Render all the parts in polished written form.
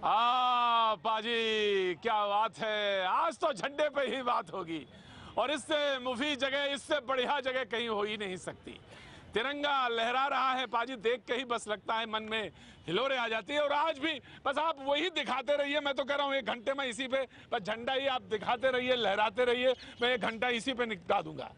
पाजी क्या बात है, आज तो झंडे पे ही बात होगी और इससे मुफीद जगह, इससे बढ़िया जगह कहीं हो ही नहीं सकती। तिरंगा लहरा रहा है पाजी, देख के ही बस लगता है मन में हिलोरे आ जाती है। और आज भी बस आप वही दिखाते रहिए, मैं तो कह रहा हूँ 1 घंटे में इसी पे बस झंडा ही आप दिखाते रहिए, लहराते रहिए, मैं 1 घंटा इसी पे निपटा दूंगा।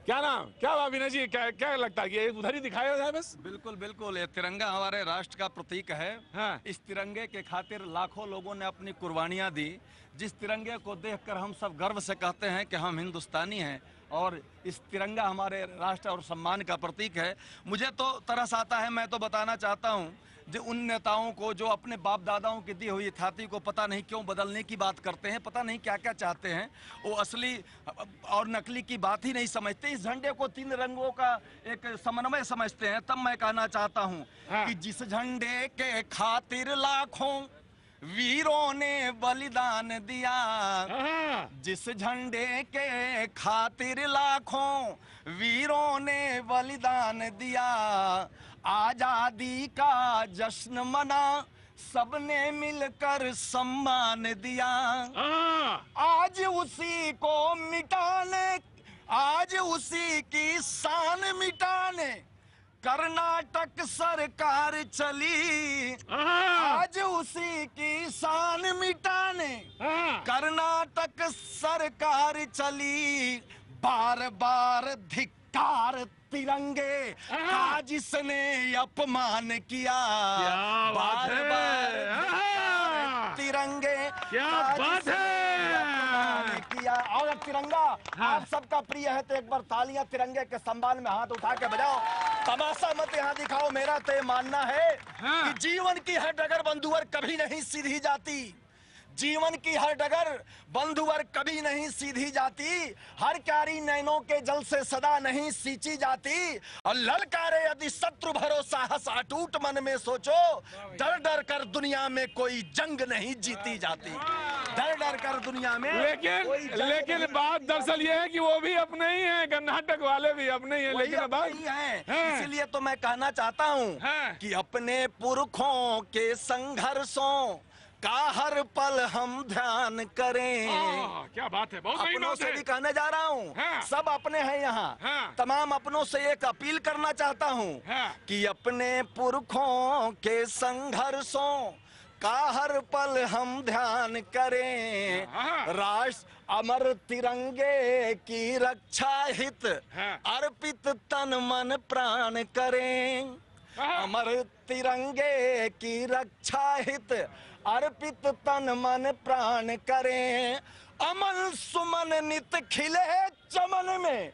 क्या नाम, क्या विनय जी, क्या लगता है कि उधर ही दिखाया जाए बस? बिल्कुल बिल्कुल, ये तिरंगा हमारे राष्ट्र का प्रतीक है। हाँ। इस तिरंगे के खातिर लाखों लोगों ने अपनी कुर्बानियां दी। जिस तिरंगे को देखकर हम सब गर्व से कहते हैं कि हम हिंदुस्तानी हैं और इस तिरंगा हमारे राष्ट्र और सम्मान का प्रतीक है। मुझे तो तरस आता है, मैं तो बताना चाहता हूं जो उन नेताओं को जो अपने बाप दादाओं की दी हुई ख्याति को पता नहीं क्यों बदलने की बात करते हैं, पता नहीं क्या क्या चाहते हैं। वो असली और नकली की बात ही नहीं समझते। इस झंडे को 3 रंगों का एक समन्वय समझते हैं। तब मैं कहना चाहता हूं कि जिस झंडे के खातिर लाखों वीरों ने बलिदान दिया, जिस झंडे के खातिर लाखों वीरों ने बलिदान दिया, आजादी का जश्न मना सबने मिलकर सम्मान दिया। आज उसी को मिटाने, आज उसी की शान मिटाने कर्नाटक सरकार चली। आज उसी की शान मिटाने कर्नाटक सरकार चली। बार बार धिक्कार तिरंगे का जिसने अपमान किया। बार बार तिरंगे क्या बात है किया। और अब तिरंगा आप सबका प्रिय है तो एक बार तालियां तिरंगे के सम्मान में हाथ उठा के बजाओ। तमाशा मत यहाँ दिखाओ। मेरा तो मानना है कि जीवन की हर डगर बंधुवर कभी नहीं सीधी जाती। जीवन की हर डगर बंधुवर कभी नहीं सीधी जाती। हर क्यारी नैनों के जल से सदा नहीं सींची जाती। और ललकारे यदि शत्रु भरो साहस अटूट मन में सोचो। डर डर कर दुनिया में कोई जंग नहीं जीती जाती। डर डर कर दुनिया में लेकिन बात दरअसल ये है कि वो भी अपने ही हैं, कर्नाटक वाले भी अपने ही हैं। लेकिन बात है इसलिए तो मैं कहना चाहता हूँ कि अपने पुरखों के संघर्षों का हर पल हम ध्यान करें। क्या बात है, बहुत अपनों से भी कहने जा रहा हूँ। सब अपने हैं यहाँ। तमाम अपनों से एक अपील करना चाहता हूँ कि अपने पुरखों के संघर्षों का हर पल हम ध्यान करें। राष्ट्र अमर तिरंगे की रक्षा हित अर्पित तन मन प्राण करें। अमर तिरंगे की रक्षा हित अर्पित तन मन प्राण करें। अमन सुमन नित खिले चमन में,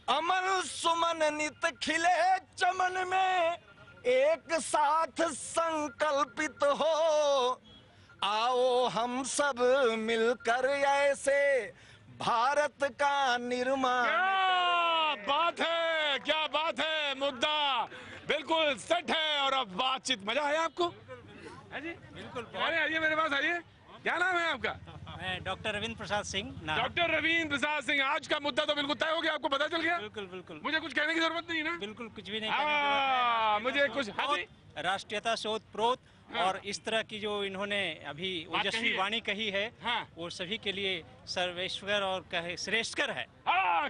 अमन सुमन नित खिले चमन में, एक साथ संकल्पित हो। आओ हम सब मिलकर ऐसे भारत का निर्माण। क्या बात है, क्या बात है, मुद्दा बिल्कुल सेट है। और अब बातचीत, मजा आया आपको? जी बिल्कुल। आइए मेरे पास आइए। क्या नाम है आपका? मैं डॉक्टर रविंद्र प्रसाद सिंह। डॉक्टर रविंद्र प्रसाद सिंह, आज का मुद्दा तो बिल्कुल तय हो गया, आपको पता चल गया? बिल्कुल बिल्कुल। मुझे कुछ कहने की जरूरत नहीं ना? बिल्कुल कुछ भी नहीं। मुझे कुछ राष्ट्रीयता से ओतप्रोत और इस तरह की जो इन्होंने अभी ओजस्वी वाणी कही है वो सभी के लिए सर्वेश्वर और श्रेष्ठकर है।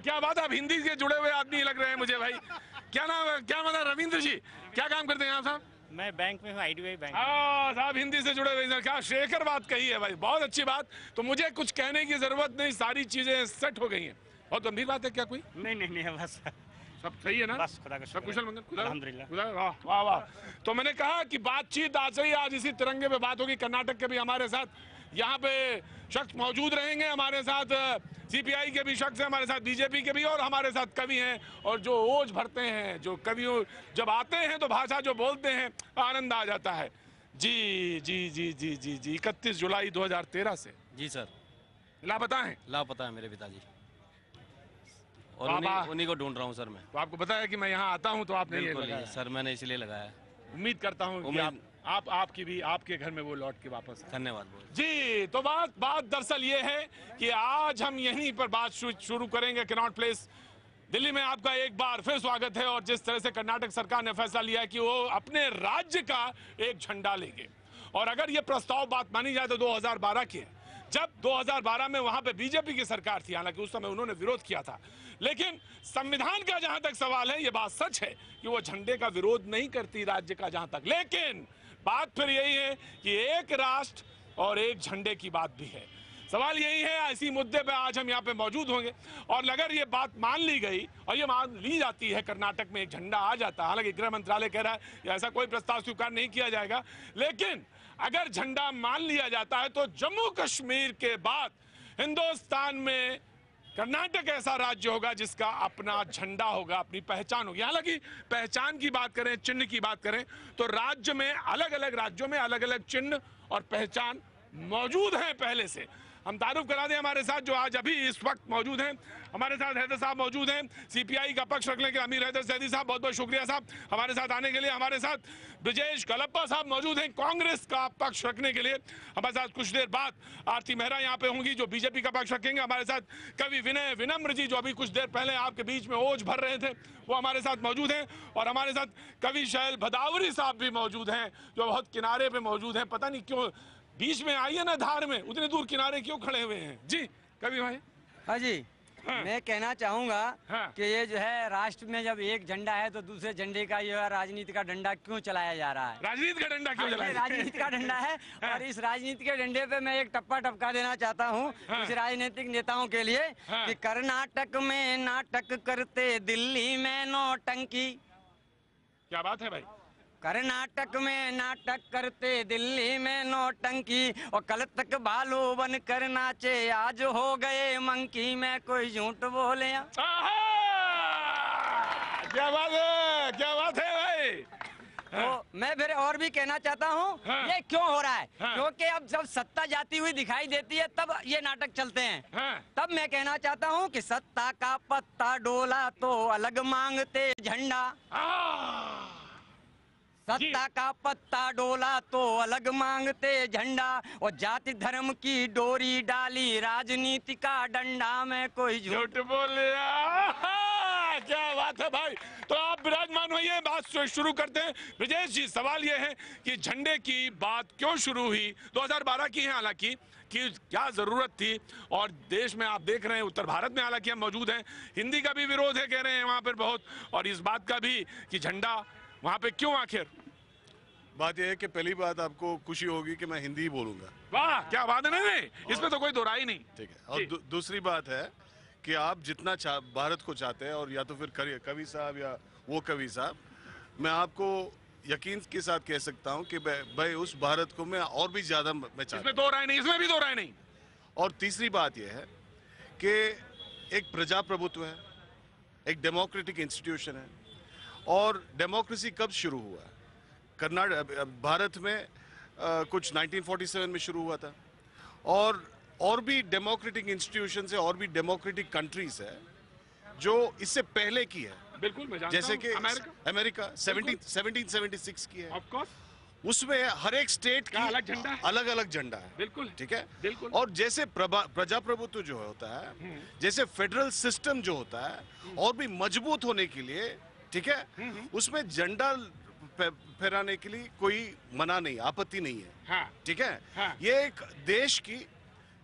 क्या बात है, आप हिंदी से जुड़े हुए आदमी लग रहे हैं मुझे भाई। क्या नाम है, क्या मतलब रविंद्र जी, क्या काम करते हैं आप साहब? मैं बैंक में हूँ, IDBI बैंक। साहब हिंदी से जुड़े हुए, क्या शेखर बात कही है भाई, बहुत अच्छी बात। तो मुझे कुछ कहने की जरूरत नहीं, सारी चीजें सेट हो गई हैं। बहुत गंभीर बात है क्या कोई? नहीं बस सब सही है ना? बस खुदा का सब कुशल मंगल, अल्हम्दुलिल्लाह। वाह वाह। तो मैंने कहा कि बातचीत आज ही, आज इसी तिरंगे पे बात होगी। कर्नाटक के भी हमारे साथ यहाँ पे शख्स मौजूद रहेंगे, हमारे साथ CPI के भी शख्स हैं, हमारे साथ BJP के भी, और हमारे साथ कवि हैं। और जो ओज भरते हैं, जो कवि जब आते हैं तो भाषा जो बोलते हैं आनंद आ जाता है। जी जी जी जी जी जी 31 जुलाई 2013 से। जी सर। लापता हैं? लापता है मेरे पिताजी, और उन्हीं को ढूंढ रहा हूँ सर मैं। तो आपको पता है कि मैं यहाँ आता हूँ तो आपने ये लगाया? सर मैंने इसलिए लगाया। उम्मीद करता हूँ कि आपकी भी, आपके घर में वो लौट के वापस। धन्यवाद जी। तो बात दरअसल ये है कि आज हम यहीं पर बात शुरू करेंगे। कनॉट प्लेस दिल्ली में आपका एक बार फिर स्वागत है। और जिस तरह से कर्नाटक सरकार ने फैसला लिया है कि वो अपने राज्य का एक झंडा लेंगे और अगर ये प्रस्ताव बात मानी जाए तो 2012 की है, जब 2012 में वहां पे बीजेपी की सरकार थी, हालांकि उस समय उन्होंने विरोध किया था। लेकिन संविधान का जहां तक सवाल है, ये बात सच है कि वो झंडे का विरोध नहीं करती राज्य का जहां तक। लेकिन बात फिर यही है कि एक राष्ट्र और एक झंडे की बात भी है। सवाल यही है, इसी मुद्दे पे आज हम यहाँ पे मौजूद होंगे। और अगर ये बात मान ली गई और ये मान ली जाती है, कर्नाटक में एक झंडा आ जाता है, हालांकि गृह मंत्रालय कह रहा है ऐसा कोई प्रस्ताव स्वीकार नहीं किया जाएगा, लेकिन अगर झंडा मान लिया जाता है तो जम्मू कश्मीर के बाद हिंदुस्तान में कर्नाटक ऐसा राज्य होगा जिसका अपना झंडा होगा, अपनी पहचान होगी। हालांकि पहचान की बात करें, चिन्ह की बात करें, तो राज्य में अलग अलग राज्यों में अलग अलग चिन्ह और पहचान मौजूद हैं पहले से। हम तारुफ करा दें हमारे साथ जो आज अभी इस वक्त मौजूद हैं, हमारे साथ हैदर साहब मौजूद हैं, सीपीआई का पक्ष रखने के अमीर हैदर सैदी साहब, बहुत बहुत शुक्रिया साहब हमारे साथ आने के लिए। हमारे साथ ब्रजेश कलप्पा साहब मौजूद हैं, कांग्रेस का पक्ष रखने के लिए। हमारे साथ कुछ देर बाद आरती मेहरा यहाँ पे होंगी जो बीजेपी का पक्ष रखेंगे। हमारे साथ कवि विनय विनम्र जी जो अभी कुछ देर पहले आपके बीच में ओज भर रहे थे, वो हमारे साथ मौजूद हैं। और हमारे साथ कवि शैल भदावरी साहब भी मौजूद हैं जो बहुत किनारे पे मौजूद हैं। पता नहीं क्यों बीच में आइए ना धार में, उतने दूर किनारे क्यों खड़े हुए हैं जी कवि भाई? हाँ जी, हाँ। मैं कहना चाहूँगा हाँ। कि ये जो है राष्ट्र में जब एक झंडा है तो दूसरे झंडे का ये राजनीति का डंडा क्यों चलाया जा रहा है? राजनीति का डंडा क्यों ये चलाया? राजनीति का डंडा है। और इस राजनीति के डंडे पे मैं एक टप्पा टपका देना चाहता हूँ कुछ राजनीतिक नेताओं के लिए कि कर्नाटक में नाटक करते, दिल्ली में नौटंकी। क्या बात है भाई? कर्नाटक में नाटक करते, दिल्ली में नौटंकी, और कल तक भालू बन कर नाचे, आज हो गए मंकी में कोई झूठ बोले। क्या बात है, क्या बात है भाई? तो मैं फिर और भी कहना चाहता हूँ ये क्यों हो रहा है, क्योंकि अब जब सत्ता जाती हुई दिखाई देती है तब ये नाटक चलते हैं। तब मैं कहना चाहता हूँ कि सत्ता का पत्ता डोला तो अलग मांगते झंडा, सत्ता का पत्ता डोला तो अलग मांगते झंडा, और जाति धर्म की डोरी डाली, राजनीति का डंडा में कोई झूठ बोले। क्या बात है भाई? तो आप विराजमान होइए, बात शुरू करते हैं। ब्रजेश जी, सवाल ये है कि झंडे की बात क्यों शुरू हुई? 2012 की है हालांकि, कि क्या जरूरत थी? और देश में आप देख रहे हैं, उत्तर भारत में हालांकि हम मौजूद हैं, हिंदी का भी विरोध है कह रहे हैं वहां पर बहुत, और इस बात का भी कि झंडा वहां पे क्यों? आखिर बात यह है कि पहली बात आपको खुशी होगी कि मैं हिंदी ही बोलूंगा। वाह क्या बात है। नहीं, इसमें तो कोई दो राय नहीं। ठीक है। और दूसरी बात है कि आप जितना भारत को चाहते हैं, और या तो फिर कवि साहब या वो कवि साहब, मैं आपको यकीन के साथ कह सकता हूं कि भाई उस भारत को मैं और भी ज्यादा मैं चाहता हूं। इसमें दो राय नहीं, इसमें भी दो राय नहीं। और तीसरी बात यह है कि एक प्रजाप्रभुत्व है, एक डेमोक्रेटिक इंस्टीट्यूशन है, और डेमोक्रेसी कब शुरू हुआ है? भारत में कुछ 1947 में शुरू हुआ था, और भी डेमोक्रेटिक इंस्टीट्यूशन है और भी डेमोक्रेटिक कंट्रीज है जो इससे पहले की है। बिल्कुल मैं जानता जैसे कि अमेरिका 1776 की है। ऑफ कोर्स, उसमें हर एक स्टेट का अलग झंडा है, अलग अलग झंडा है। बिल्कुल ठीक है, बिल्कुल। और जैसे प्रजाप्रभुत्व जो होता है, जैसे फेडरल सिस्टम जो होता है और भी मजबूत होने के लिए, ठीक है, उसमें झंडा फहराने के लिए कोई मना नहीं, आपत्ति नहीं है। हाँ, ठीक है। हाँ। ये एक देश की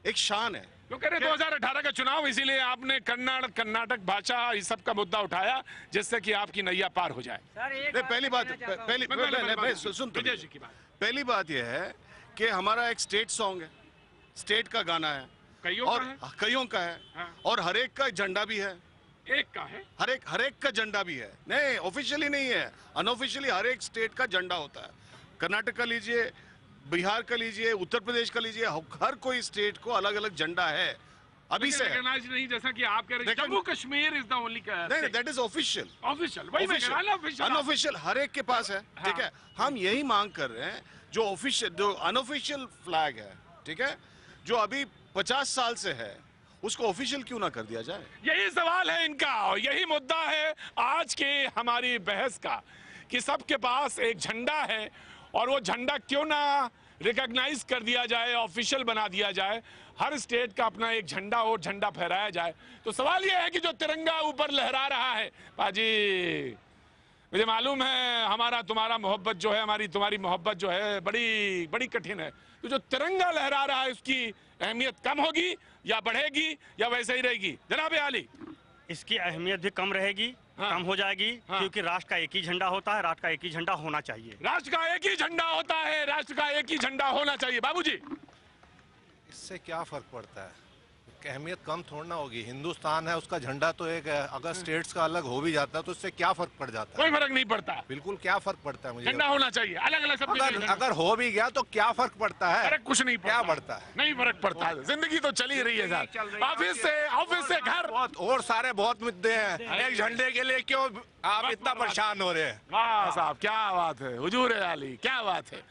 एक शान है। तो कह रहे 2018 का चुनाव, इसीलिए आपने कर्नाटक भाषा इस सब का मुद्दा उठाया जिससे कि आपकी नैया पार हो जाए। पहली बात पहली बात यह है कि हमारा एक स्टेट सॉन्ग है, स्टेट का गाना है, कईयों का है, और हर एक का झंडा भी है। एक का है, हर एक का झंडा भी है। नहीं, ऑफिशियली नहीं है, अनऑफिशियली हर एक स्टेट का झंडा होता है। कर्नाटक का लीजिए, बिहार का लीजिए, उत्तर प्रदेश का लीजिए, हर कोई स्टेट को अलग अलग झंडा है। अभी से नहीं, जैसा कि आप कह रहे हैं Jammu Kashmir is the only. नहीं, दैट इज ऑफिशियल। वही मैं कह रहा हूं, ऑफिशियल अनऑफिशियल हर एक के पास है। ठीक है, हम यही मांग कर रहे हैं जो ऑफिशियल, जो अनऑफिशियल फ्लैग है, ठीक है, जो अभी 50 साल से है, उसको ऑफिशियल क्यों ना कर दिया जाए? यही सवाल है इनका, और यही मुद्दा है आज के हमारी बहस का, कि सबके पास एक झंडा है, और वो झंडा क्यों ना रिकॉग्नाइज कर दिया जाए, ऑफिशियल बना दिया जाए, हर स्टेट का अपना एक झंडा हो, झंडा फहराया जाए। तो सवाल ये है कि जो तिरंगा ऊपर लहरा रहा है, पाजी मुझे मालूम है हमारा तुम्हारा मोहब्बत जो है, हमारी तुम्हारी मोहब्बत जो है बड़ी बड़ी कठिन है। तो जो तिरंगा लहरा रहा है उसकी अहमियत कम होगी या बढ़ेगी या वैसे ही रहेगी? जनाब आली, इसकी अहमियत भी कम रहेगी, कम हो जाएगी, क्योंकि राष्ट्र का एक ही झंडा होता है, राष्ट्र का एक ही झंडा होना चाहिए। राष्ट्र का एक ही झंडा होता है, राष्ट्र का एक ही झंडा होना चाहिए। बाबूजी, इससे क्या फर्क पड़ता है? अहमियत कम थोड़ा ना होगी। हिंदुस्तान है, उसका झंडा तो एक है। अगर स्टेट्स का अलग हो भी जाता है तो इससे क्या फर्क पड़ जाता है? कोई फर्क नहीं पड़ता। बिल्कुल क्या फर्क पड़ता है? मुझे झंडा होना चाहिए अलग अलग सब। अगर हो भी गया तो क्या फर्क पड़ता है? अरे कुछ नहीं क्या पड़ता है? नहीं फर्क पड़ता है, जिंदगी तो चल ही रही है साहब। ऑफिस से घर, और सारे बहुत मुद्दे हैं, एक झंडे के लिए क्यों आप इतना परेशान हो रहे हैं? वाह साहब, क्या बात है, हुजूर आली, क्या बात है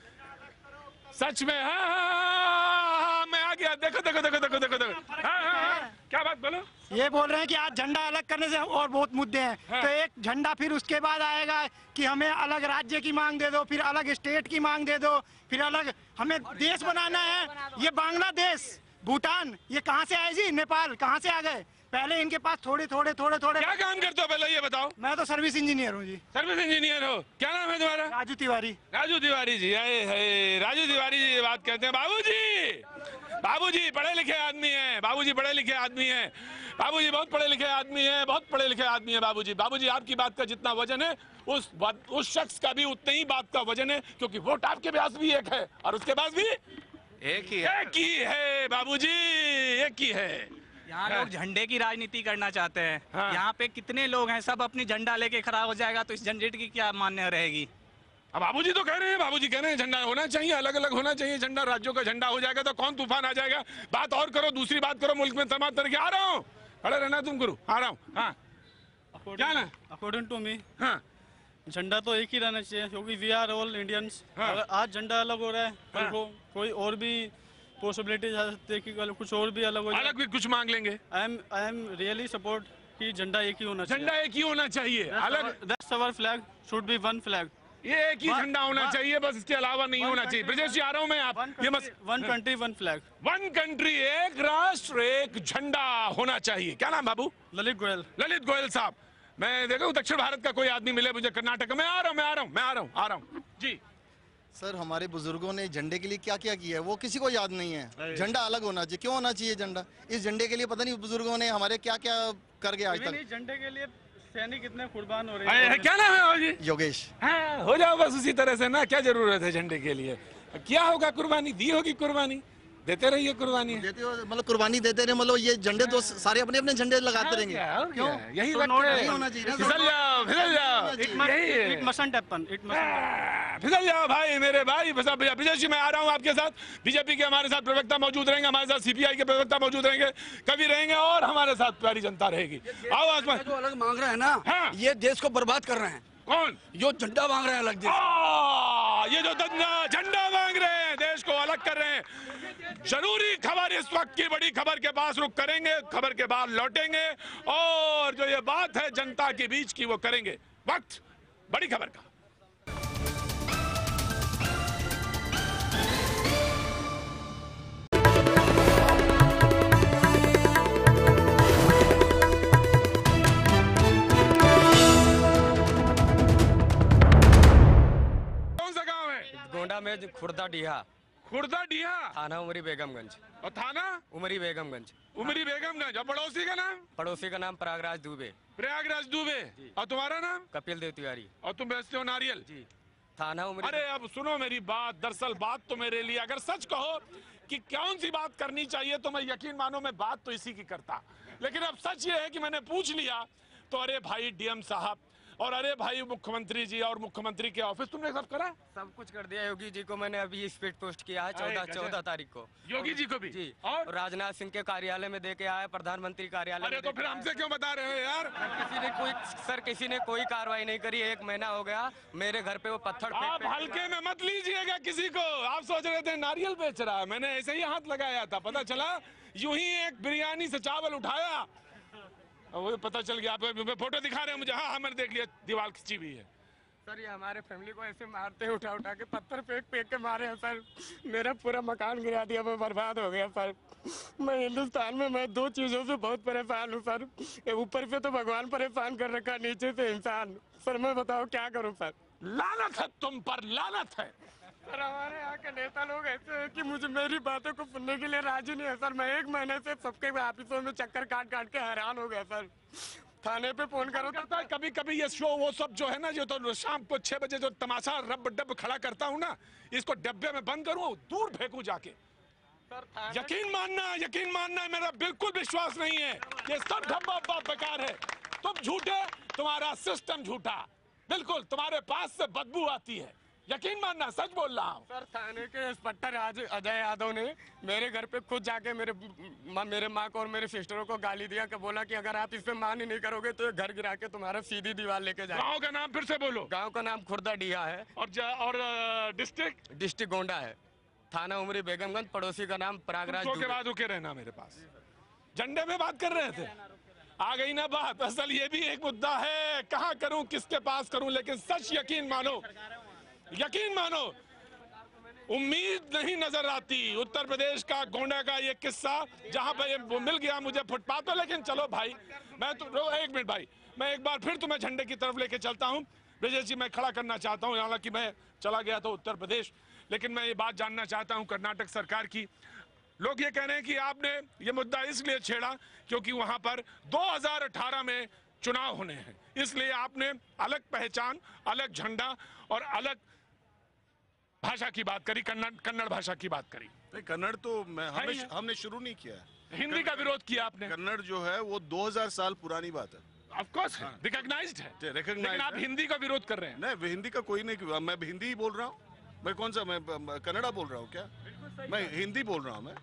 सच में। हाँ, मैं आ गया। देखो देखो देखो देखो देखो देखो। हाँ, क्या बात बोलो? ये बोल रहे हैं कि आज झंडा अलग करने से और बहुत मुद्दे हैं। तो एक झंडा, फिर उसके बाद आएगा कि हमें अलग राज्य की मांग दे दो, फिर अलग स्टेट की मांग दे दो, फिर अलग हमें देश बनाना है। ये बांग्लादेश, भूटान, ये कहाँ से आए जी? नेपाल कहाँ से आ गए? पहले इनके पास थोड़े थोड़े थोड़े थोड़े। क्या काम करते हो पहले ये बताओ? मैं तो सर्विस इंजीनियर हूँ जी। सर्विस इंजीनियर हो? क्या नाम है तुम्हारा? राजू तिवारी। राजू तिवारी जी, राजू तिवारी जी बात करते हैं। बाबूजी पढ़े लिखे आदमी हैं, बाबूजी बड़े लिखे आदमी हैं, बाबूजी बहुत पढ़े लिखे आदमी हैं, बहुत पढ़े लिखे आदमी हैं बाबूजी आपकी बात का जितना वजन है उस शख्स का भी उतने ही बात का वजन है, क्योंकि वोट आपके पास भी एक है और उसके पास भी एक ही है बाबूजी, एक ही है। यहाँ लोग झंडे की राजनीति करना चाहते हैं। यहाँ पे कितने लोग हैं, सब अपनी झंडा लेके खड़ा हो जाएगा तो इस झंडे की क्या मान्य रहेगी? अब बाबूजी तो कह रहे हैं, बाबूजी कह रहे हैं झंडा होना चाहिए, अलग अलग होना चाहिए झंडा। राज्यों का झंडा हो जाएगा तो कौन तूफान आ जाएगा। बात और करो, दूसरी बात करो, मुल्क में तमाम तरह के। आ रहा हूँ, खड़े रहना तुम गुरु, आ रहा हूँ। हाँ क्या ना? अकॉर्डिंग टू मी, हाँ झंडा तो एक ही रहना चाहिए, क्योंकि वी आर ऑल इंडियंस। अगर आज झंडा अलग हो रहा है, कल को कोई और भी पॉसिबिलिटी जा सकती है कि कल कुछ और भी अलग हो जाए। अलग भी कुछ मांग लेंगे। आई एम रियली सपोर्ट कि झंडा एक ही होना चाहिए। झंडा एक ही होना चाहिए, अलग। That's our flag, should be one flag. ये एक ही झंडा होना चाहिए, बस इसके अलावा नहीं होना चाहिए। ब्रजेश जी आ रहा हूँ मैं, आप ये मत। One country one flag, one country एक राष्ट्र एक झंडा होना चाहिए। क्या नाम बाबू? ललित गोयल। ललित गोयल साहब, मैं देखो दक्षिण भारत का कोई आदमी मिले मुझे कर्नाटक में। आ रहा हूँ जी। सर हमारे बुजुर्गों ने झंडे के लिए क्या क्या किया है वो किसी को याद नहीं है। झंडा अलग होना चाहिए। क्यों होना चाहिए झंडा? इस झंडे के लिए पता नहीं बुजुर्गों ने हमारे क्या क्या कर गया आज तक। झंडे के लिए सैनिक कितने कुर्बान हो रहे हैं। क्या नाम है जी? योगेश। हाँ, हो जाओ बस उसी तरह से ना, क्या जरूरत है झंडे के लिए? क्या होगा, कुर्बानी दी होगी, कुर्बानी देते रहिए, कुर्बानी देते हो, मतलब कुर्बानी देते रहे, मतलब ये झंडे तो सारे अपने अपने झंडे लगाते रहेंगे। क्यों? यही तो नहीं होना चाहिए। फिसल जाओ फिसल जाओ भाई, मेरे भाई। विजय जी मैं आ रहा हूँ आपके साथ। बीजेपी के हमारे साथ प्रवक्ता मौजूद रहेंगे, हमारे साथ सीपीआई के प्रवक्ता मौजूद रहेंगे, कवि रहेंगे और हमारे साथ प्यारी जनता रहेगी। आओ आसमान। जो अलग मांग रहे हैं ना, ये देश को बर्बाद कर रहे हैं। कौन? जो झंडा मांग रहे हैं अलग देश। ये जो झंडा मांग रहे हैं, देश को अलग कर रहे हैं। जरूरी खबर इस वक्त की बड़ी खबर के पास रुक करेंगे, खबर के बाद लौटेंगे और जो ये बात है जनता के बीच की वो करेंगे। वक्त बड़ी खबर का। कौन सा गांव है? गोंडा में खुर्दा डीहा, थाना उमरी बेगमगंज। और थाना उमरी बेगमगंज। उमरी बेगमगंज। और पड़ोसी का नाम? पड़ोसी का नाम प्रयागराज दुबे। प्रयागराज दुबे। और तुम्हारा नाम? कपिल देव तिवारी। और तुम बेचते हो नारियल? जी। थाना उमरी। अरे अब सुनो मेरी बात, दरअसल बात तो मेरे लिए, अगर सच कहो कि कौन सी बात करनी चाहिए तो मैं यकीन मानो मैं बात तो इसी की करता, लेकिन अब सच ये है कि मैंने पूछ लिया तो अरे भाई डीएम साहब और अरे भाई मुख्यमंत्री जी और मुख्यमंत्री के ऑफिस तुमने सब करा? सब कुछ कर दिया। योगी जी को मैंने अभी स्पीड पोस्ट किया है 14 तारीख को। योगी जी को भी? जी। और राजनाथ सिंह के कार्यालय में देके आया, प्रधानमंत्री कार्यालय। अरे तो फिर हमसे क्यों बता रहे हो यार? किसी ने कोई कार्रवाई नहीं करी। 1 महीना हो गया मेरे घर पे वो पत्थर। आप हल्के में मत लीजिएगा किसी को। आप सोच रहे थे नारियल बेच रहा है, मैंने ऐसे ही हाथ लगाया था, पता चला यूं ही एक बिरयानी से चावल उठाया, वो पता चल गया। आप फोटो दिखा रहे हैं मुझे? हाँ मैंने देख लिया, दीवार खिंची हुई है। सर ये हमारे फैमिली को ऐसे मारते हैं, उठा उठा के पत्थर फेंक फेंक के मारे हैं सर। मेरा पूरा मकान गिरा दिया, मैं बर्बाद हो गया सर। मैं हिंदुस्तान में मैं दो चीज़ों से बहुत परेशान हूँ सर। ऊपर से तो भगवान परेशान कर रखा, नीचे से इंसान। सर मैं बताओ क्या करूँ सर। लानत है तुम पर, लानत है। सर हमारे यहाँ के नेता लोग ऐसे हैं कि मुझे मेरी बातों को सुनने के लिए राजी नहीं है सर। मैं 1 महीने से सबके ऑफिसों में चक्कर काट काट के हैरान हो गया सर। थाने पे फोन करो तो कभी कभी ये शो वो सब जो है ना, जो तो शाम को 6 बजे जो तमाशा रब डब खड़ा करता हूँ ना, इसको डब्बे में बंद करूँ, दूर फेंकूं जाके। यकीन मानना मेरा बिल्कुल विश्वास नहीं है। ये सब धब्बा बेकार है। तुम झूठे, तुम्हारा सिस्टम झूठा, बिल्कुल तुम्हारे पास से बदबू आती है। यकीन मानना, सच बोल रहा हूँ। सर थाने के इंस्पेक्टर आज अजय यादव ने मेरे घर पे खुद जाके मेरे माँ को और मेरे सिस्टरों को गाली दिया कि बोला कि अगर आप इससे मान ही नहीं करोगे तो ये घर गिरा के तुम्हारा सीधी दीवार लेके जाए। गाँव का नाम फिर से बोलो। गाँव का नाम खुर्दा डिया है और डिस्ट्रिक्ट गोंडा है। थाना उमरी बेगमगंज, पड़ोसी का नाम प्रयागराज। के बाद रुके रहना मेरे पास। झंडे में बात कर रहे थे, आ गई ना बात। असल ये भी एक मुद्दा है, कहाँ करूं, किसके पास करूं। लेकिन सच यकीन मानो, उम्मीद नहीं नजर आती। उत्तर प्रदेश का गोंडा का ये किस्सा जहां पे वो मिल गया मुझे फुटपाथ पर। लेकिन चलो भाई, मैं तो 1 मिनट भाई, मैं एक बार फिर तुम्हें झंडे की तरफ लेके चलता हूं। ब्रजेश जी, मैं खड़ा करना चाहता हूं, हालांकि मैं चला गया था उत्तर प्रदेश, लेकिन मैं ये बात जानना चाहता हूं कर्नाटक सरकार की। लोग ये कह रहे हैं कि आपने ये मुद्दा इसलिए छेड़ा क्योंकि वहां पर 2018 में चुनाव होने हैं, इसलिए आपने अलग पहचान, अलग झंडा और अलग भाषा की बात करी, कन्नड़ भाषा की बात करी। नहीं, कन्नड़ तो हमने शुरू नहीं किया है। हिंदी का विरोध किया आपने। कन्नड़ जो है वो 2000 साल पुरानी बात है। ऑफ कोर्स रिकॉग्नाइज्ड है, लेकिन आप हिंदी का विरोध कर रहे हैं। नहीं, हिंदी का कोई नहीं, मैं हिंदी ही बोल रहा हूँ। मैं कौन सा, मैं कन्नड़ा बोल रहा हूँ क्या? मैं हिंदी बोल रहा हूँ मैं,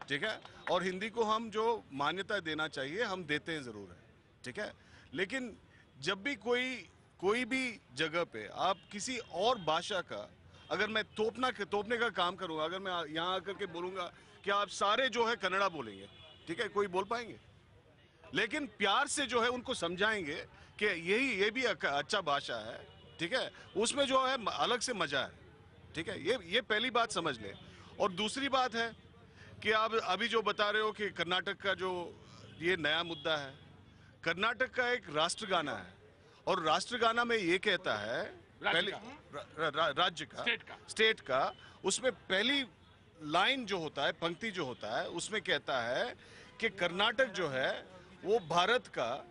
ठीक है। और हिंदी को हम जो मान्यता देना चाहिए हम देते हैं ज़रूर है, ठीक है। लेकिन जब भी कोई भी जगह पे आप किसी और भाषा का अगर मैं तोपने का काम करूँगा, अगर मैं यहाँ आकर के बोलूँगा कि आप सारे जो है कन्नड़ा बोलेंगे, ठीक है, कोई बोल पाएंगे। लेकिन प्यार से जो है उनको समझाएंगे कि ये भी अच्छा भाषा है, ठीक है, उसमें जो है अलग से मजा है, ठीक है। ये पहली बात समझ ले। और दूसरी बात है कि आप अभी जो बता रहे हो कि कर्नाटक का जो ये नया मुद्दा है, कर्नाटक का एक राष्ट्रगाना है और राष्ट्रगाना में ये कहता है पहली राज्य का स्टेट का उसमें पहली लाइन जो होता है, पंक्ति जो होता है, उसमें कहता है कि कर्नाटक जो है वो भारत का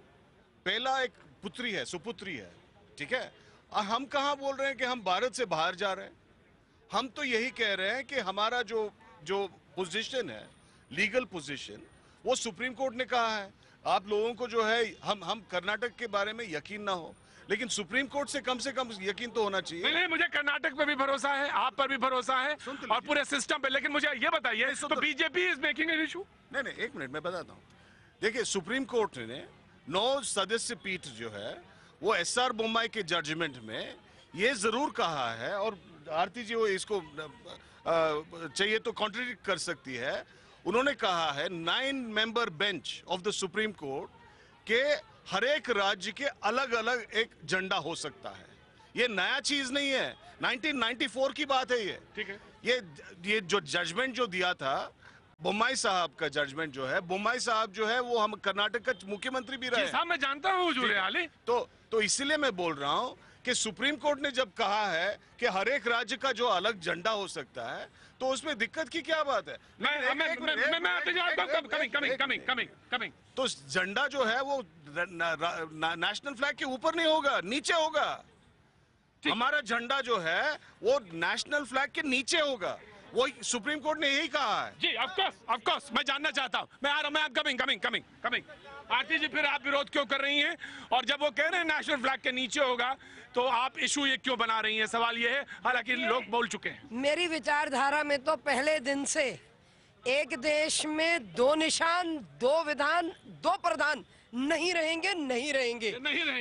पहला एक पुत्री है, सुपुत्री है, ठीक है। हम कहाँ बोल रहे हैं कि हम भारत से बाहर जा रहे हैं? हम तो यही कह रहे हैं कि हमारा जो पोजीशन है, लीगल पोजीशन, वो सुप्रीम कोर्ट ने कहा है। आप लोगों को जो है हम कर्नाटक के बारे में यकीन ना हो, लेकिन सुप्रीम कोर्ट से कम यकीन तो होना चाहिए। नहीं, मुझे कर्नाटक पे भी भरोसा है, आप पर भी भरोसा है और पूरे सिस्टम पे। लेकिन मुझे ये बताइए, तो BJP is making an issue? नहीं, 1 मिनट मैं बताता हूँ। देखिए, सुप्रीम कोर्ट ने 9 सदस्य पीठ जो है वो SR बोम्माई के जजमेंट में ये जरूर कहा है, और आरती जी वो इसको चाहिए तो कॉन्ट्रडिक्ट कर सकती है। उन्होंने कहा है 9 member bench of the supreme court के हर एक राज्य के अलग अलग एक झंडा हो सकता है। ये नया चीज नहीं है, 1994 की बात है ये, ठीक है। ये जो जजमेंट जो दिया था बोम्माई साहब का जजमेंट जो है, बोम्माई साहब जो है वो हम कर्नाटक का मुख्यमंत्री भी रहे। साहब मैं जानता हूँ हुजूर आली। तो इसीलिए मैं बोल रहा हूँ कि सुप्रीम कोर्ट ने जब कहा है कि हर एक राज्य का जो अलग झंडा हो सकता है, तो उसमें दिक्कत की क्या बात है? कमिंग। तो झंडा जो है वो नेशनल फ्लैग के ऊपर नहीं होगा, नीचे होगा। हमारा झंडा जो है वो नेशनल फ्लैग के नीचे होगा, वो सुप्रीम कोर्ट ने यही कहा है। जी, ऑफ कोर्स मैं जानना चाहता हूँ। मैं आ रहा हूँ, कमिंग। आरती जी, फिर आप विरोध क्यों कर रही हैं? और जब वो कह रहे हैं नेशनल फ्लैग के नीचे होगा, तो आप इशू ये क्यों बना रही हैं? सवाल ये है, हालांकि लोग बोल चुके हैं। मेरी विचारधारा में तो पहले दिन से एक देश में 2 निशान, 2 विधान, 2 प्रधान नहीं रहेंगे।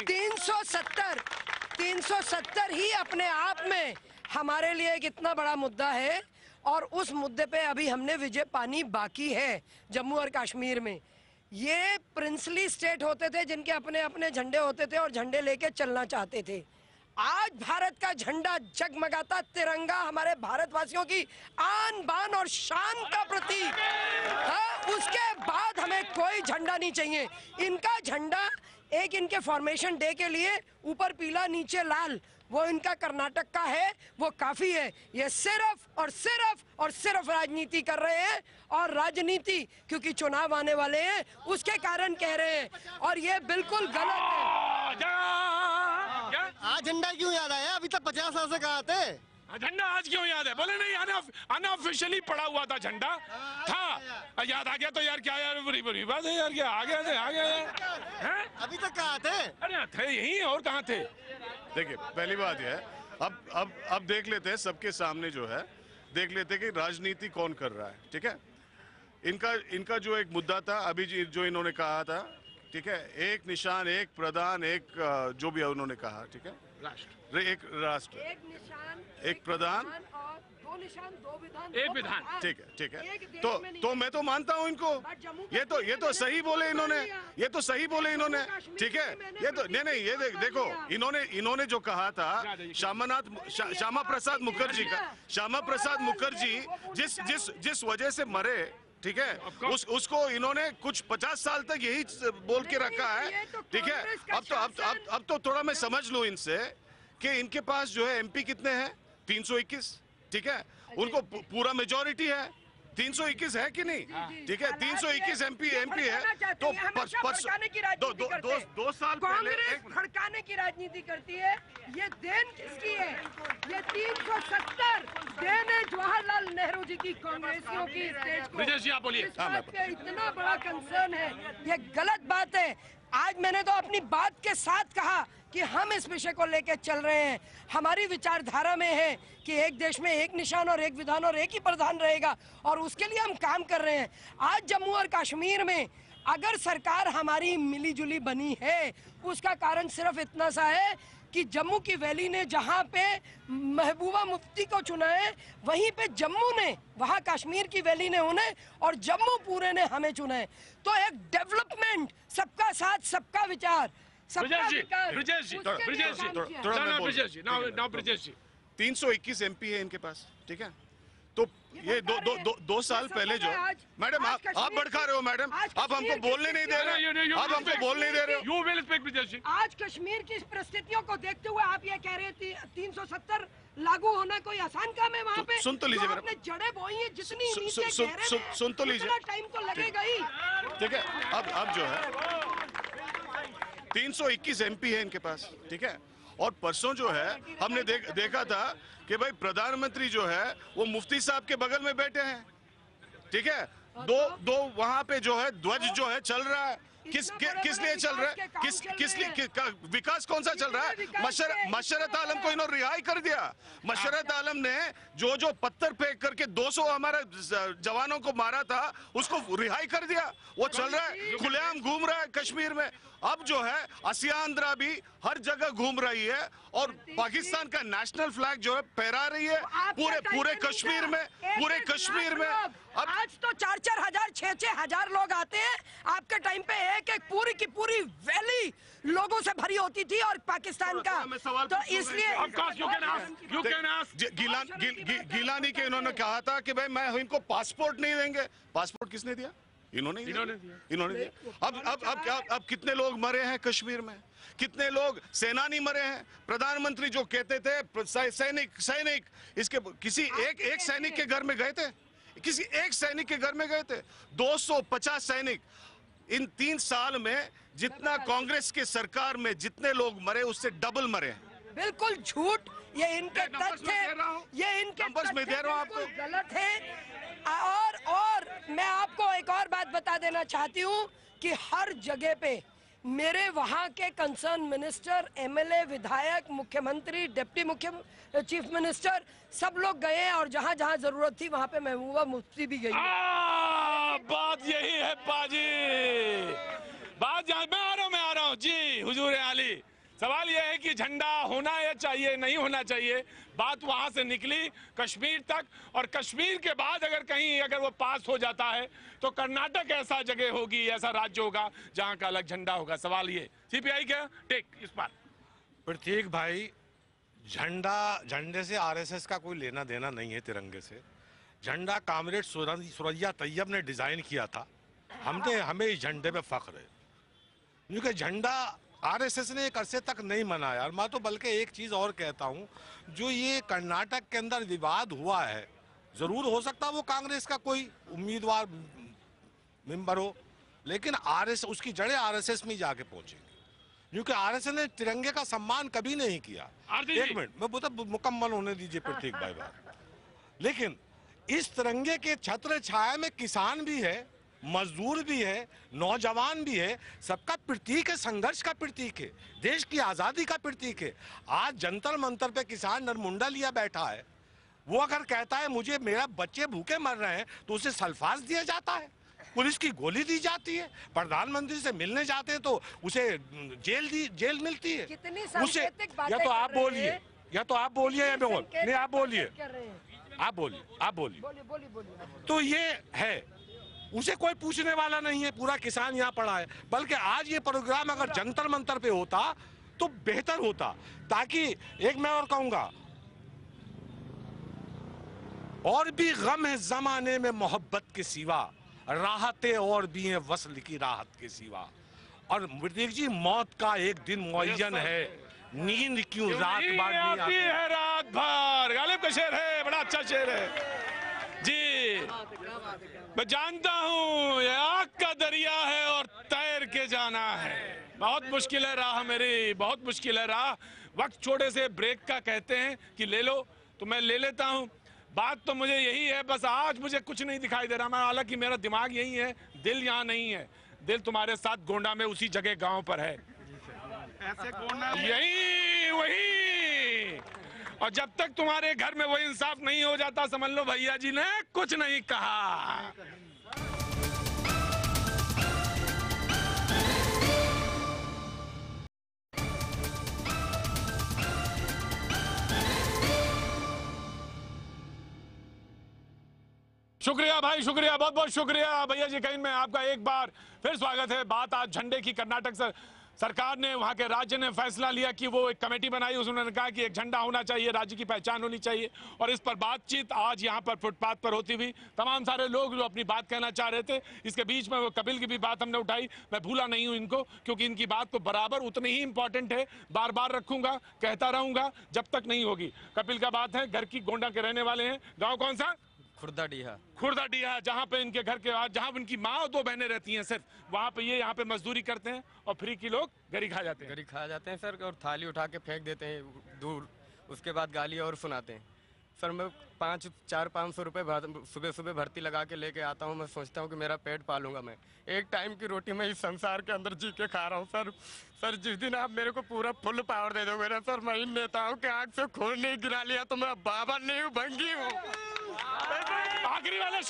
370 ही अपने आप में हमारे लिए एक इतना बड़ा मुद्दा है, और उस मुद्दे पे अभी हमने विजय पानी बाकी है। जम्मू और कश्मीर में ये प्रिंसली स्टेट होते थे जिनके अपने अपने झंडे होते थे और झंडे लेके चलना चाहते थे। आज भारत का झंडा जगमगाता तिरंगा हमारे भारतवासियों की आन बान और शान का प्रतीक। हाँ, उसके बाद हमें कोई झंडा नहीं चाहिए। इनका झंडा एक इनके फॉर्मेशन डे के लिए ऊपर पीला नीचे लाल, वो इनका कर्नाटक का है, वो काफी है। ये सिर्फ और सिर्फ राजनीति कर रहे हैं, और राजनीति क्योंकि चुनाव आने वाले हैं उसके कारण कह रहे हैं, और ये बिल्कुल गलत है। आज झंडा क्यों याद आया? अभी तक 50 साल से कहा थे झंडा आज क्यों याद है? बोले नहीं, अनऑफिशियली पड़ा हुआ था झंडा था, याद आ गया तो यार क्या यार, बुरी बात है यार, क्या आ गया यार। अभी तक कहाँ थे? अरे थे यहीं, और कहाँ थे? देखिए पहली बात यह है, अब देख लेते हैं सबके सामने जो है, देख लेते हैं कि राजनीति कौन कर रहा है। ठीक है, इनका जो एक मुद्दा था अभी जो इन्होंने कहा था, ठीक है, एक निशान एक प्रधान एक जो भी उन्होंने कहा, ठीक है, एक राष्ट्र एक निशान एक प्रधान और दो निशान दो विधान एक विधान, ठीक है। तो मैं तो मानता हूँ इनको, ये तो सही बोले इन्होंने, ये तो सही बोले इन्होंने, ठीक है। ये तो नहीं ये देखो, इन्होंने जो कहा था श्यामा प्रसाद मुखर्जी जिस वजह से मरे, ठीक है, उसको इन्होंने कुछ 50 साल तक यही बोल के रखा है, ठीक है। अब तो थोड़ा मैं समझ लूं इनसे कि इनके पास जो है एमपी कितने हैं? 321, ठीक है, उनको पूरा मेजॉरिटी है, 321 है कि नहीं? ठीक है, 321 एमपी है, तो 2 साल पहले भड़काने की राजनीति करती है। ये देन किसकी है? ये 370 देन है जवाहरलाल नेहरू जी की, कांग्रेसियों की स्टेज को। विजय जी आप बोलिए। इस बात पे इतना बड़ा कंसर्न है, ये गलत बात है। आज मैंने तो अपनी बात के साथ कहा कि हम इस विषय को लेकर चल रहे हैं, हमारी विचारधारा में है कि एक देश में एक निशान और एक विधान और एक ही प्रधान रहेगा, और उसके लिए हम काम कर रहे हैं। आज जम्मू और कश्मीर में अगर सरकार हमारी मिलीजुली बनी है, उसका कारण सिर्फ इतना सा है कि जम्मू की वैली ने जहाँ पे महबूबा मुफ्ती को चुना है, वहीं पे जम्मू ने, वहाँ कश्मीर की वैली ने उन्हें, और जम्मू पूरे ने हमें चुना है। तो एक डेवलपमेंट, सबका साथ सबका विचार, ब्रिजेश जी 321 एमपी है इनके पास, ठीक है। तो ये दो साल पहले जो, मैडम आप भड़का रहे हो मैडम, आप हमको बोलने नहीं दे रहे, आप हमको बोलने नहीं दे रहे हो। यू विल स्पीक ब्रिजेश जी। आज कश्मीर की परिस्थितियों को देखते हुए आप ये कह रहे थे 370 लागू होना कोई आसान काम है? वहाँ पे सुन तो लीजिए आपने जड़ें बोई हैं, जितनी नीचे गहरे में, सुन तो लीजिए, टाइम तो लगेगा ही, ठीक है। अब जो है 321 एमपी है इनके पास, ठीक है। और परसों जो है हमने देखा था कि भाई प्रधानमंत्री जो है वो मुफ्ती साहब के बगल में बैठे हैं, ठीक है। दो वहां पे जो है ध्वज जो है चल रहा है, किस लिए चल रहा है? किस लिए विकास कौन सा चल रहा है? मशरत आलम को इन्होंने रिहाई कर दिया। मशरत आलम ने जो पत्थर फेंक करके 200 हमारे जवानों को मारा था, उसको रिहाई कर दिया। वो चल रहा है, खुलेआम घूम रहा है कश्मीर में। अब जो है आसियान्द्रा भी हर जगह घूम रही है, और पाकिस्तान का नेशनल फ्लैग जो है फहरा रही है पूरे कश्मीर में, पूरे कश्मीर में। अब आज तो 4-4 हजार 6-6 हजार लोग आते हैं, आपके टाइम पे एक पूरी की पूरी वैली लोगों से भरी होती थी, और पाकिस्तान का तो इसलिए गिलानी के इन्होंने कहा था कि भाई मैं इनको पासपोर्ट नहीं देंगे। पासपोर्ट किसने दिया? इन्होंने दिया। अब कितने लोग मरे हैं कश्मीर में, कितने लोग सेनानी मरे हैं। प्रधानमंत्री जो कहते थे सैनिक, इसके किसी एक सैनिक के घर में गए थे? किसी एक सैनिक के घर में गए थे? 250 सैनिक। इन 3 साल में जितना कांग्रेस के सरकार में जितने लोग मरे, उससे डबल मरे हैं। बिल्कुल झूठ, ये इनके तथ्य, ये इनके नंबर्स में दे रहा हूं आपको, गलत है। और मैं आपको एक और बात बता देना चाहती हूँ कि हर जगह पे मेरे वहाँ के कंसर्न मिनिस्टर, एमएलए, विधायक, मुख्यमंत्री, डिप्टी चीफ मिनिस्टर, सब लोग गए हैं, और जहाँ जहाँ जरूरत थी वहाँ पे महबूबा मुफ्ती भी गई। बात यही है पाजी, बात जहाँ मैं आ रहा हूँ जी हुजूर आली। सवाल यह है कि झंडा होना या चाहिए, नहीं होना चाहिए। बात वहां से निकली कश्मीर तक, और कश्मीर के बाद अगर वो पास हो जाता है तो कर्नाटक ऐसा जगह होगी, ऐसा राज्य होगा जहां का अलग झंडा होगा। सवाल ये सीपीआई क्या टेक इस पर? प्रतीक भाई, झंडे से आरएसएस का कोई लेना देना नहीं है, तिरंगे से। झंडा कामरेड सुरैया तैयब ने डिजाइन किया था। हमें इस झंडे पे फख्र है, क्योंकि झंडा आरएसएस ने एक अरसे तक नहीं मनाया। और मैं तो बल्कि एक चीज और कहता हूं, जो ये कर्नाटक के अंदर विवाद हुआ है, जरूर हो सकता है वो कांग्रेस का कोई उम्मीदवार मेंबर हो, लेकिन आरएसएस उसकी जड़ें आरएसएस में जाके पहुंचेंगी, क्योंकि आरएसएस ने तिरंगे का सम्मान कभी नहीं किया। एक मिनट, मैं बता मुकम्मल होने दीजिए प्रतीक भाई बात। लेकिन इस तिरंगे के छत्र छाया में किसान भी है, मजदूर भी है, नौजवान भी है, सबका प्रतीक है, संघर्ष का प्रतीक है, देश की आजादी का प्रतीक है। आज जंतर मंतर पे किसान नरमुंडा लिया बैठा है, वो अगर कहता है मुझे मेरा बच्चे भूखे मर रहे हैं तो उसे सल्फास दिया जाता है, पुलिस की गोली दी जाती है, प्रधानमंत्री से मिलने जाते हैं तो उसे जेल मिलती है। उसे या तो आप बोलिए या मैं बोल नहीं, आप बोलिए। तो ये है, उसे कोई पूछने वाला नहीं है, पूरा किसान यहाँ पड़ा है। बल्कि आज ये प्रोग्राम अगर जंतर मंतर पे होता तो बेहतर होता, ताकि एक मैं और कहूंगा, और भी गम है जमाने में मोहब्बत के सिवा, राहतें और भी हैं वस्ल की राहत के सिवा। और प्रतीक जी, मौत का एक दिन मुअय्यन है, नींद क्यों रात भर नहीं आती है, रात भर। गालिब का शेर है, बड़ा अच्छा शेर है जी। मैं जानता हूँ ये आग का दरिया है और तैर के जाना है। बहुत मुश्किल है राह मेरी, बहुत मुश्किल है राह। वक्त छोटे से ब्रेक का कहते हैं कि ले लो, तो मैं ले लेता हूँ। बात तो मुझे यही है, बस आज मुझे कुछ नहीं दिखाई दे रहा। मैं हालांकि मेरा दिमाग यही है, दिल यहाँ नहीं है। दिल तुम्हारे साथ गोंडा में उसी जगह गांव पर है, ऐसे गोंडा यही वही। और जब तक तुम्हारे घर में वो इंसाफ नहीं हो जाता, समझ लो भैया जी ने कुछ नहीं कहा। शुक्रिया भाई, शुक्रिया, बहुत बहुत शुक्रिया भैया जी। कहीं में आपका एक बार फिर स्वागत है। बात आज झंडे की। कर्नाटक सरकार ने, वहां के राज्य ने फैसला लिया कि वो एक कमेटी बनाई। उसने कहा कि एक झंडा होना चाहिए, राज्य की पहचान होनी चाहिए। और इस पर बातचीत आज यहाँ पर फुटपाथ पर होती हुई, तमाम सारे लोग जो अपनी बात कहना चाह रहे थे, इसके बीच में वो कपिल की भी बात हमने उठाई। मैं भूला नहीं हूँ इनको, क्योंकि इनकी बात तो बराबर उतनी ही इंपॉर्टेंट है। बार बार रखूंगा, कहता रहूंगा जब तक नहीं होगी। कपिल का बात है, घर की गोंडा के रहने वाले हैं। गाँव कौन सा? खुर्दाडीहा, जहाँ पे इनके घर के, जहाँ इनकी माँ और दो बहनें रहती हैं सिर्फ, वहाँ पे ये यहाँ पे मजदूरी करते हैं और फ्री की लोग गरी खा जाते हैं। सर, और थाली उठा के फेंक देते हैं दूर, उसके बाद गाली और सुनाते हैं। सर, मैं 400-500 रुपये सुबह सुबह भर्ती लगा के लेके आता हूँ। मैं सोचता हूँ कि मेरा पेट पालूंगा मैं। एक टाइम की रोटी मैं इस संसार के अंदर जी के खा रहा हूँ सर। जिस दिन आप मेरे को पूरा फुल पावर दे दोगे ना सर, मैं इन नेताओं के आंख से खून नहीं गिरा लिया तो मैं बाबा नहीं हूँ, भंगी हूँ। आखिरी वाले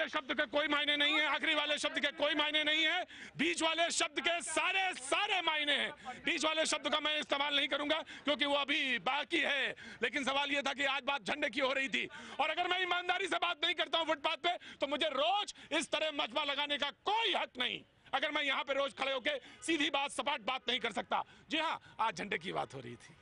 शब्द के कोई मायने नहीं है। आखिरी वाले शब्द के कोई मायने नहीं है। बीच वाले शब्द के सारे मायने हैं। बीच वाले शब्द का मैं इस्तेमाल नहीं करूंगा क्योंकि वो अभी बाकी है। लेकिन सवाल ये था कि आज बात झंडे की हो रही थी, और अगर मैं ईमानदारी से बात नहीं करता हूं फुटपाथ पे, तो मुझे रोज इस तरह मजमा लगाने का कोई हक नहीं। अगर मैं यहाँ पे रोज खड़े होके सीधी बात, सपाट बात नहीं कर सकता। जी हाँ, आज झंडे की बात हो रही थी,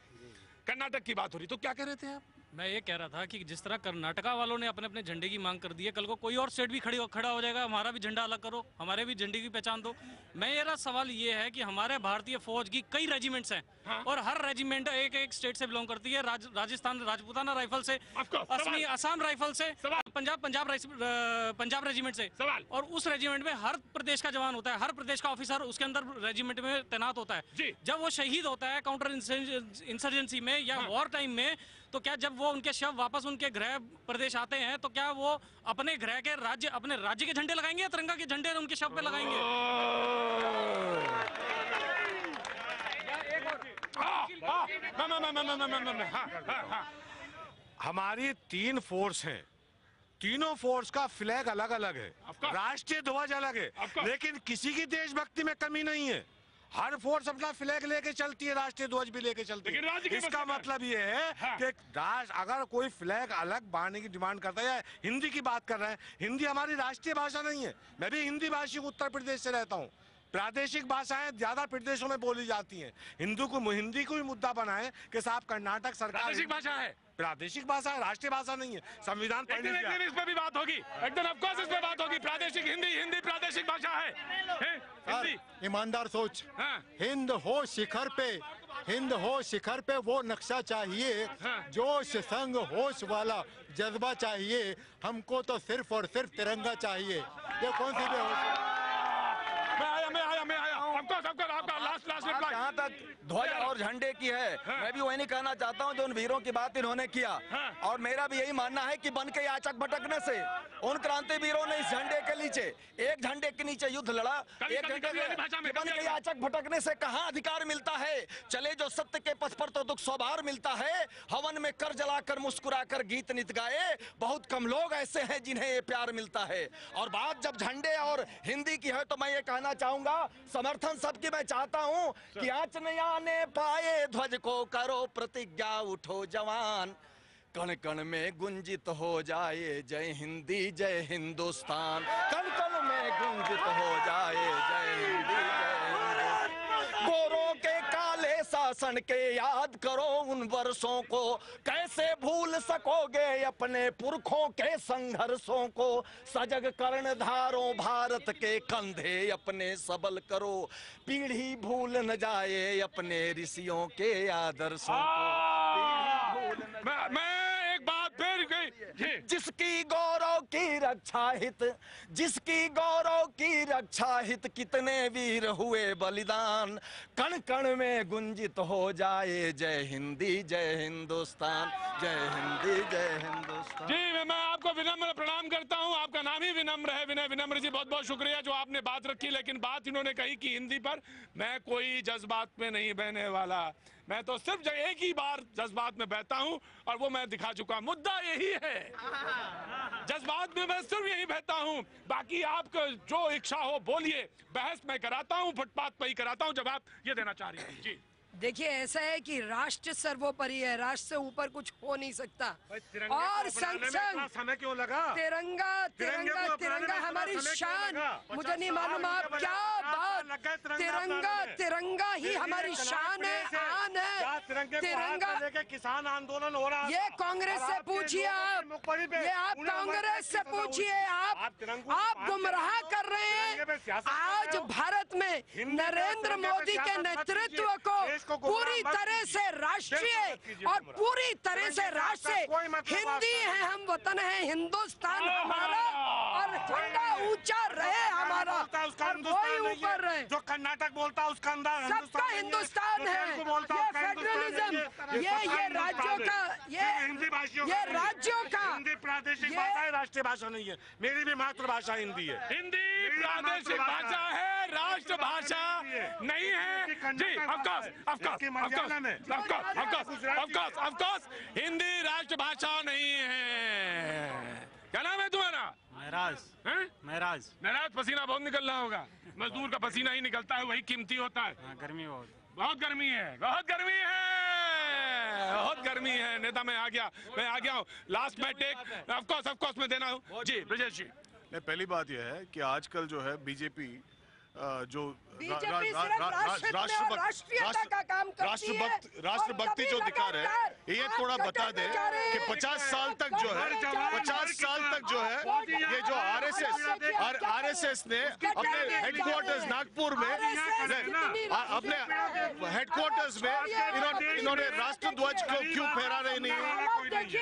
कर्नाटक की बात हो रही। तो क्या कह रहे थे आप? मैं ये कह रहा था कि जिस तरह कर्नाटका वालों ने अपने अपने झंडे की मांग कर दी है, कल को कोई और स्टेट भी खड़ा हो जाएगा, हमारा भी झंडा अलग करो, हमारे भी झंडे की पहचान दो। मेरा सवाल ये है कि हमारे भारतीय फौज की कई रेजिमेंट्स हैं, हाँ? और हर रेजिमेंट एक स्टेट से बिलोंग करती है। राजस्थान राजपूताना राइफल से, असम राइफल से, पंजाब रेजिमेंट से, और उस रेजिमेंट में हर प्रदेश का जवान होता है, हर प्रदेश का ऑफिसर उसके अंदर रेजिमेंट में तैनात होता है। जब वो शहीद होता है काउंटर इंसर्जेंसी में या वॉर टाइम में, तो क्या जब वो उनके शव वापस उनके गृह प्रदेश आते हैं तो क्या वो अपने गृह के राज्य, अपने राज्य के झंडे लगाएंगे या तिरंगा के झंडे उनके शव पे लगाएंगे? हमारी 3 फोर्स हैं, तीनों फोर्स का फ्लैग अलग अलग है, राष्ट्रीय ध्वज अलग है, लेकिन किसी की देशभक्ति में कमी नहीं है। हर फोर्स अपना फ्लैग लेके चलती है, राष्ट्रीय ध्वज भी लेके चलती है। इसका मतलब ये है कि अगर कोई फ्लैग अलग बांधने की डिमांड करता है, या हिंदी की बात कर रहा है, हिंदी हमारी राष्ट्रीय भाषा नहीं है। मैं भी हिंदी भाषी उत्तर प्रदेश से रहता हूँ, प्रादेशिक भाषाएं ज्यादा प्रदेशों में बोली जाती हैं। हिंदी को ही मुद्दा बनाएं कि साहब कर्नाटक सरकार प्रादेशिक भाषा है, प्रादेशिक भाषा है, राष्ट्रीय भाषा नहीं है। संविधान एक दिन इस पे भी बात होगी, एक दिन ऑफ कोर्स इस पे बात होगी। प्रादेशिक हिंदी प्रादेशिक भाषा है, हिंदी। ईमानदार सोच, हिंद हो शिखर पे वो नक्शा चाहिए, जोश संग होश वाला जज्बा चाहिए, हमको तो सिर्फ और सिर्फ तिरंगा चाहिए। ये कौन सी बेहोश? मैं आया। आपका लास्ट रिप्लाई। जहाँ तक ध्वज और झंडे की है, मैं भी वही नहीं कहना चाहता हूँ जो उन वीरों की बात इन्होंने किया। और मेरा भी यही मानना है कि बन के याचक भटकने से उन क्रांतिवीरों ने इस झंडे के नीचे, एक झंडे के नीचे युद्ध लड़ा, एक झंडे के बन के याचक भटकने से कहाँ अधिकार मिलता है। चले जो सत्य के पथ पर तो दुख स्वभार मिलता है, हवन में कर जलाकर मुस्कुराकर गीत नित गाए, बहुत कम लोग ऐसे हैं जिन्हें ये प्यार मिलता है। और बात जब झंडे और हिंदी की है तो मैं ये कहना चाहूंगा, समर्थन सबकी मैं चाहता हूं कि आंच न आने पाए ध्वज को, करो प्रतिज्ञा उठो जवान, कण कण में गुंजित हो जाए जय हिंदी जय हिंदुस्तान, कण कण में गुंजित हो जाए जय हिंदी जय हिंदुस्तान। गोरों के काले शासन के याद करो उन वर्षों को, कैसे भूल सकोगे अपने पुरखों के संघर्षों को, सजग कर्णधारों भारत के कंधे अपने सबल करो, पीढ़ी भूल न जाए अपने ऋषियों के आदर्शों को। मैं एक बात फिर गई, जिसकी गौरव की रक्षा हित, जिसकी गौरव की रक्षा हित कितने वीर हुए बलिदान, कण कण में गुंजित हो जाए जय हिंदी जय हिंदुस्तान, जय हिंदी जय हिंदुस्तान। जी मैं आपको विनम्र प्रणाम करता हूं। आपका नाम ही विनम्र है, विनम्र जी बहुत बहुत शुक्रिया जो आपने बात रखी। लेकिन बात इन्होंने कही कि हिंदी पर, मैं कोई जज्बात में नहीं बहने वाला, मैं तो सिर्फ एक ही बार जज्बात में बहता हूं और वो मैं दिखा चुका। मुद्दा यही है, जज्बात में मैं सिर्फ यही बहता हूं, बाकी आपको जो इच्छा हो बोलिए, बहस मैं कराता हूं, फुटपाथ पर ही कराता हूं जब आप ये देना चाह रही थी। जी देखिए ऐसा है कि राष्ट्र सर्वोपरि है, राष्ट्र से ऊपर कुछ हो नहीं सकता। और संग समय क्यों लगा? तिरंगा हमारी शान, मुझे नहीं मालूम आप क्या बात, तिरंगा ही हमारी शान है, आन है। तिरंगा लेके किसान आंदोलन हो रहा है, ये कांग्रेस से पूछिए आप, ये आप कांग्रेस से पूछिए, आप गुमराह कर रहे हैं। आज भारत में नरेंद्र मोदी के नेतृत्व को पूरी तरह से राष्ट्रीय और पूरी तरह से राष्ट्र हिंदी है, हम वतन है हिंदुस्तान हमारा, और झंडा ऊंचा रहे हमारा, कोई ऊपर रहे। जो कर्नाटक बोलता है उसका अंदर सबका हिंदुस्तान है, ये फेडरलिज्म, ये राज्यों का, ये राज्यों का हिंदी प्रादेशिक भाषा है, राष्ट्रीय भाषा नहीं है। मेरी भी मातृभाषा हिंदी है। हिंदी प्रादेशिक भाषा है, राष्ट्रभाषा नहीं है। जी ऑफ कोर्स हिंदी राष्ट्रभाषा नहीं है। क्या नाम है तुम्हारा? महराज। पसीना बहुत निकल रहा होगा, मजदूर का पसीना ही निकलता है, वही कीमती होता है। गर्मी बहुत गर्मी है। नेता मैं आ गया हूँ। लास्ट मैं टेक ऑफ कोर्स मैं देना हूँ। जी ब्रजेश जी, पहली बात यह है कि आजकल जो है बीजेपी जो राष्ट्रभक्ति जो दिखा रहे हैं, ये थोड़ा बता दे कि 50 साल तक जो है ये जो आरएसएस ने अपने हेडक्वार्टर्स नागपुर में, अपने हेडक्वार्टर्स में इन्होंने राष्ट्र ध्वज को क्यों फहरा रहे नहीं?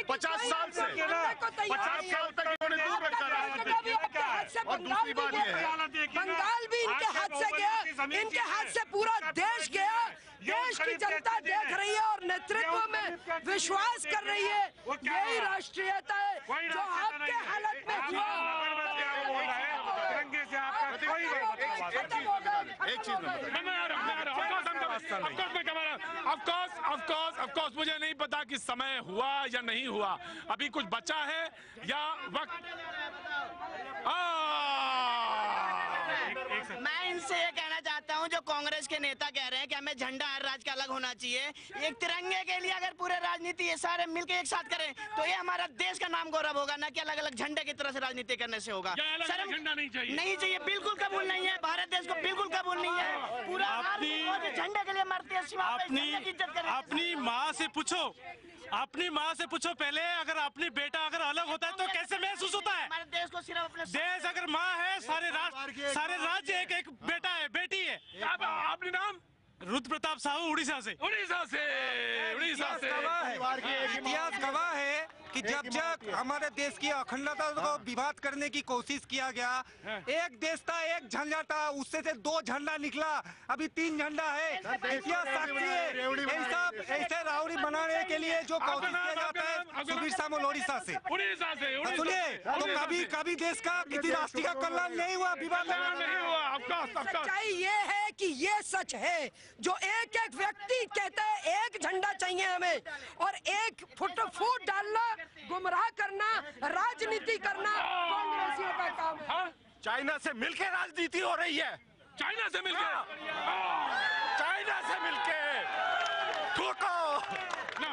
50 साल से 50 साल तक इन्होंने दूर रखा राष्ट्रध्वज। और दूसरी बात यह है, बंगाल भी इनके हाथ से गया, इनके हाथ से पूरा देश गया। देश की जनता देख रही है और नेतृत्व में विश्वास कर रही है। यही राष्ट्रीयता है जो आपके हालत में हुआ। एक चीज ऑफकोर्स मुझे नहीं पता कि समय हुआ या नहीं हुआ, अभी कुछ बचा है या वक्त। मैं इनसे ये कहना चाहता हूँ हूँ जो कांग्रेस के नेता कह रहे हैं कि हमें झंडा हर राज्य का अलग होना चाहिए। एक तिरंगे के लिए अगर पूरे राजनीति ये सारे मिलकर एक साथ करें तो ये हमारा देश का नाम गौरव होगा, न कि अलग अलग झंडे की तरह से राजनीति करने से होगा। शर्म झंडा नहीं चाहिए, नहीं चाहिए, बिल्कुल कबूल नहीं है। भारत देश को बिल्कुल कबूल नहीं है। पूरा झंडे के लिए मरते हैं, अपनी माँ से पूछो, अपनी माँ से पूछो पहले, अगर अपनी बेटा अगर अलग होता है तो कैसे महसूस होता है? हमारे देश को सिर्फ अपने देश अगर माँ है, सारे राज्य एक एक बेटा है, बेटी है। आपने नाम? रुद्र प्रताप साहू, उड़ीसा से। इतिहास गवाह है कि जब हमारे देश की अखंडता को विवाद करने की कोशिश किया गया, एक देश था, एक झंडा था, उससे से 2 झंडा निकला, अभी 3 झंडा है। इतिहास साक्षी है। ऐसे रावड़ी बनाने के लिए जो कोशिश किया जाता है सुबीर सामोल उड़ीसा से। सुनिए, तो कभी देश का किसी राष्ट्रीय का कल्याण नहीं हुआ, विवाद नहीं हुआ। सच्चाई ये है कि ये सच है जो एक एक व्यक्ति कहता है एक झंडा चाहिए हमें, और एक फुट डालना, गुमराह करना, राजनीति करना कांग्रेसियों का काम है। चाइना से मिलकर राजनीति हो रही है, चाइना से मिलकर, चाइना से मिलकर ठोको ना,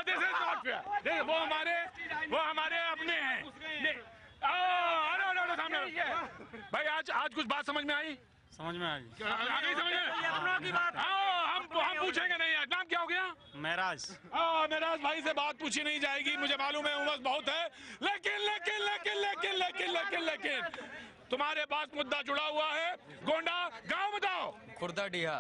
दिस इज नॉट फेयर। वो हमारे अपने हैं। भाई आज कुछ बात समझ में आई? समझ में आ गई। समझ में? हम पूछेंगे नहीं। नाम क्या हो गया? महराज। महराज भाई से बात पूछी नहीं जाएगी, मुझे मालूम है उमस बहुत है, लेकिन तुम्हारे पास मुद्दा जुड़ा हुआ है। गोंडा गांव बताओ। खुर्दा डीहा,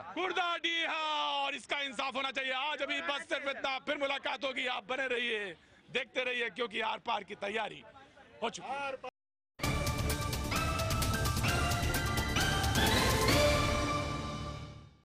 और इसका इंसाफ होना चाहिए। आज अभी बस सिर्फ इतना, फिर मुलाकात होगी। आप बने रहिए, देखते रहिए, क्योंकि आर पार की तैयारी हो चुकी है।